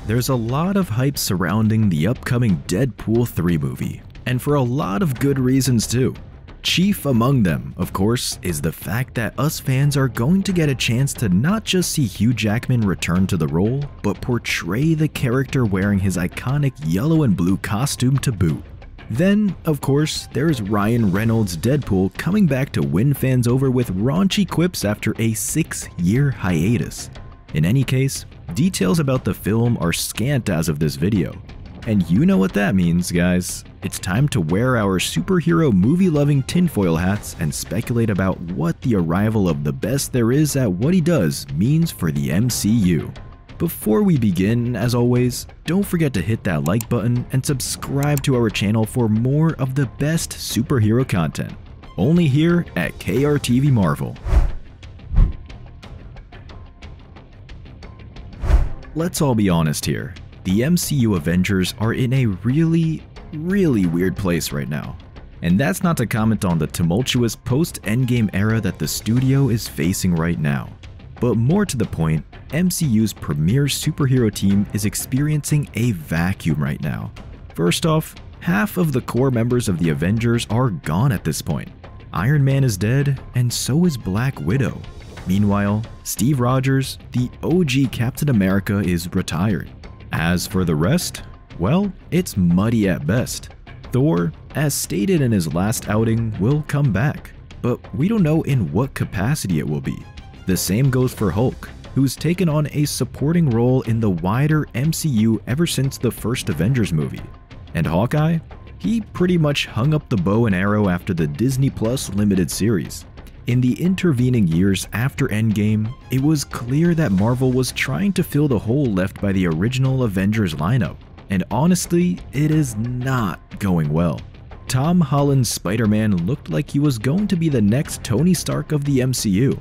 There's a lot of hype surrounding the upcoming Deadpool 3 movie, and for a lot of good reasons too. Chief among them, of course, is the fact that us fans are going to get a chance to not just see Hugh Jackman return to the role, but portray the character wearing his iconic yellow and blue costume to boot. Then, of course, there's Ryan Reynolds' Deadpool coming back to win fans over with raunchy quips after a 6-year hiatus. In any case, details about the film are scant as of this video. And you know what that means, guys. It's time to wear our superhero movie-loving tinfoil hats and speculate about what the arrival of the best there is at what he does means for the MCU. Before we begin, as always, don't forget to hit that like button and subscribe to our channel for more of the best superhero content. Only here at KRTV Marvel. Let's all be honest here. The MCU Avengers are in a really weird place right now. And that's not to comment on the tumultuous post-Endgame era that the studio is facing right now. But more to the point, MCU's premier superhero team is experiencing a vacuum right now. First off, half of the core members of the Avengers are gone at this point. Iron Man is dead, and so is Black Widow. Meanwhile, Steve Rogers, the OG Captain America, is retired. As for the rest, well, it's muddy at best. Thor, as stated in his last outing, will come back, but we don't know in what capacity it will be. The same goes for Hulk, who's taken on a supporting role in the wider MCU ever since the first Avengers movie. And Hawkeye? He pretty much hung up the bow and arrow after the Disney Plus limited series. In the intervening years after Endgame, it was clear that Marvel was trying to fill the hole left by the original Avengers lineup, and honestly, it is not going well. Tom Holland's Spider-Man looked like he was going to be the next Tony Stark of the MCU.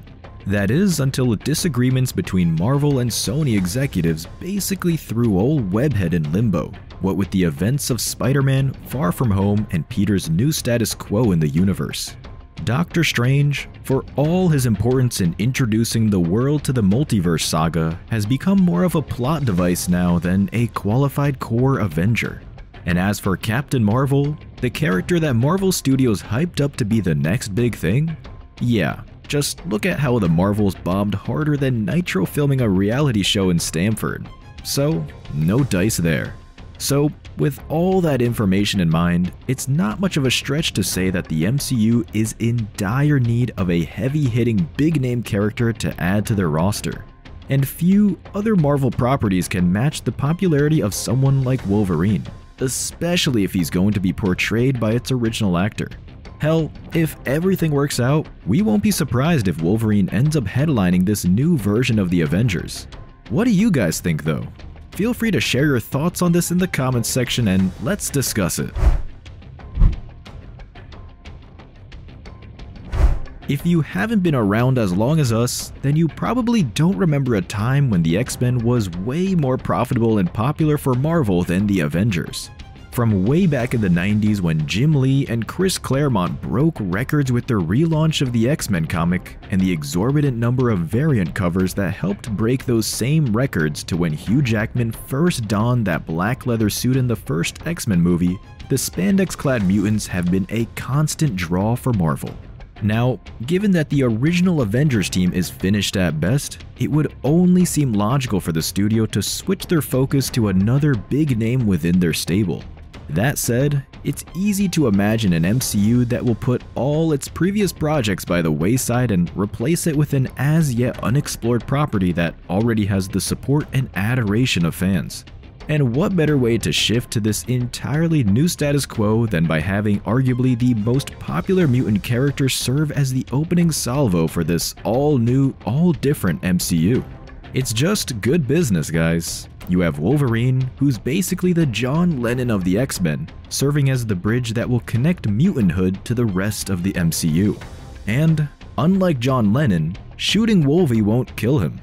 That is, until disagreements between Marvel and Sony executives basically threw old Webhead in limbo, what with the events of Spider-Man, Far From Home, and Peter's new status quo in the universe. Doctor Strange, for all his importance in introducing the world to the multiverse saga, has become more of a plot device now than a qualified core Avenger. And as for Captain Marvel, the character that Marvel Studios hyped up to be the next big thing? Yeah, just look at how the Marvels bombed harder than Nitro filming a reality show in Stamford. So, no dice there. So, with all that information in mind, it's not much of a stretch to say that the MCU is in dire need of a heavy-hitting big-name character to add to their roster. And few other Marvel properties can match the popularity of someone like Wolverine, especially if he's going to be portrayed by its original actor. Hell, if everything works out, we won't be surprised if Wolverine ends up headlining this new version of the Avengers. What do you guys think though? Feel free to share your thoughts on this in the comments section and let's discuss it. If you haven't been around as long as us, then you probably don't remember a time when the X-Men was way more profitable and popular for Marvel than the Avengers. From way back in the 90s when Jim Lee and Chris Claremont broke records with their relaunch of the X-Men comic and the exorbitant number of variant covers that helped break those same records to when Hugh Jackman first donned that black leather suit in the first X-Men movie, the spandex-clad mutants have been a constant draw for Marvel. Now, given that the original Avengers team is finished at best, it would only seem logical for the studio to switch their focus to another big name within their stable. That said, it's easy to imagine an MCU that will put all its previous projects by the wayside and replace it with an as-yet unexplored property that already has the support and adoration of fans. And what better way to shift to this entirely new status quo than by having arguably the most popular mutant character serve as the opening salvo for this all-new, all-different MCU? It's just good business, guys. You have Wolverine, who's basically the John Lennon of the X-Men, serving as the bridge that will connect mutanthood to the rest of the MCU. And, unlike John Lennon, shooting Wolvie won't kill him.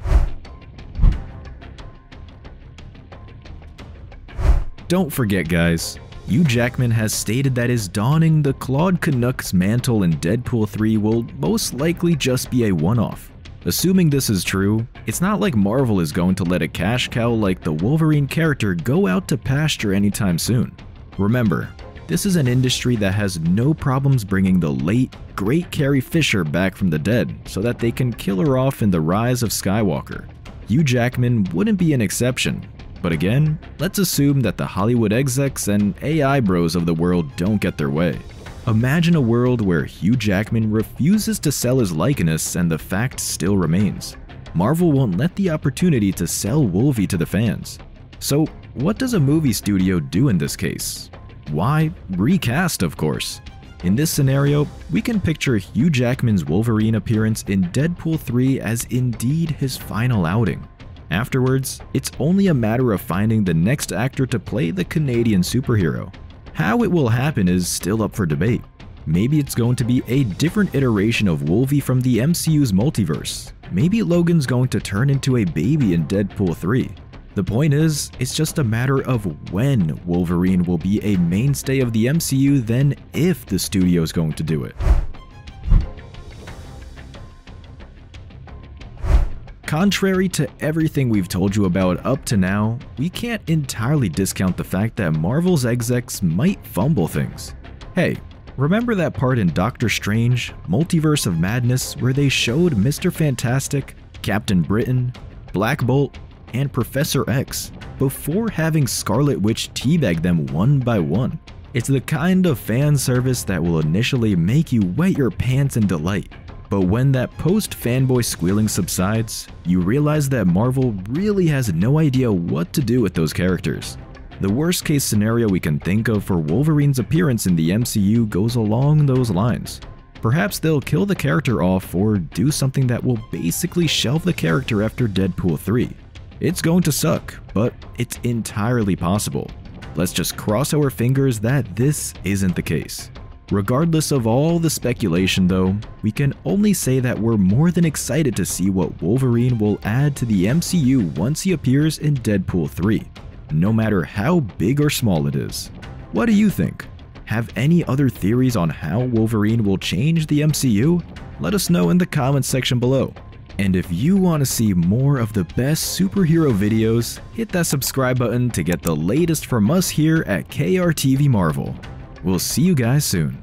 Don't forget, guys, Hugh Jackman has stated that his donning the Claude Canucks mantle in Deadpool 3 will most likely just be a one-off. Assuming this is true, it's not like Marvel is going to let a cash cow like the Wolverine character go out to pasture anytime soon. Remember, this is an industry that has no problems bringing the late, great Carrie Fisher back from the dead so that they can kill her off in The Rise of Skywalker. Hugh Jackman wouldn't be an exception. But again, let's assume that the Hollywood execs and AI bros of the world don't get their way. Imagine a world where Hugh Jackman refuses to sell his likeness and the fact still remains. Marvel won't let the opportunity to sell Wolvie to the fans. So what does a movie studio do in this case? Why, recast, of course. In this scenario, we can picture Hugh Jackman's Wolverine appearance in Deadpool 3 as indeed his final outing. Afterwards, it's only a matter of finding the next actor to play the Canadian superhero. How it will happen is still up for debate. Maybe it's going to be a different iteration of Wolvie from the MCU's multiverse. Maybe Logan's going to turn into a baby in Deadpool 3. The point is, it's just a matter of when Wolverine will be a mainstay of the MCU than if the studio's going to do it. Contrary to everything we've told you about up to now, we can't entirely discount the fact that Marvel's execs might fumble things. Hey, remember that part in Doctor Strange, Multiverse of Madness where they showed Mr. Fantastic, Captain Britain, Black Bolt, and Professor X before having Scarlet Witch teabag them one by one? It's the kind of fan service that will initially make you wet your pants in delight. But when that post-fanboy squealing subsides, you realize that Marvel really has no idea what to do with those characters. The worst case scenario we can think of for Wolverine's appearance in the MCU goes along those lines. Perhaps they'll kill the character off or do something that will basically shelve the character after Deadpool 3. It's going to suck, but it's entirely possible. Let's just cross our fingers that this isn't the case. Regardless of all the speculation though, we can only say that we're more than excited to see what Wolverine will add to the MCU once he appears in Deadpool 3, no matter how big or small it is. What do you think? Have any other theories on how Wolverine will change the MCU? Let us know in the comments section below. And if you want to see more of the best superhero videos, hit that subscribe button to get the latest from us here at KRTV Marvel. We'll see you guys soon.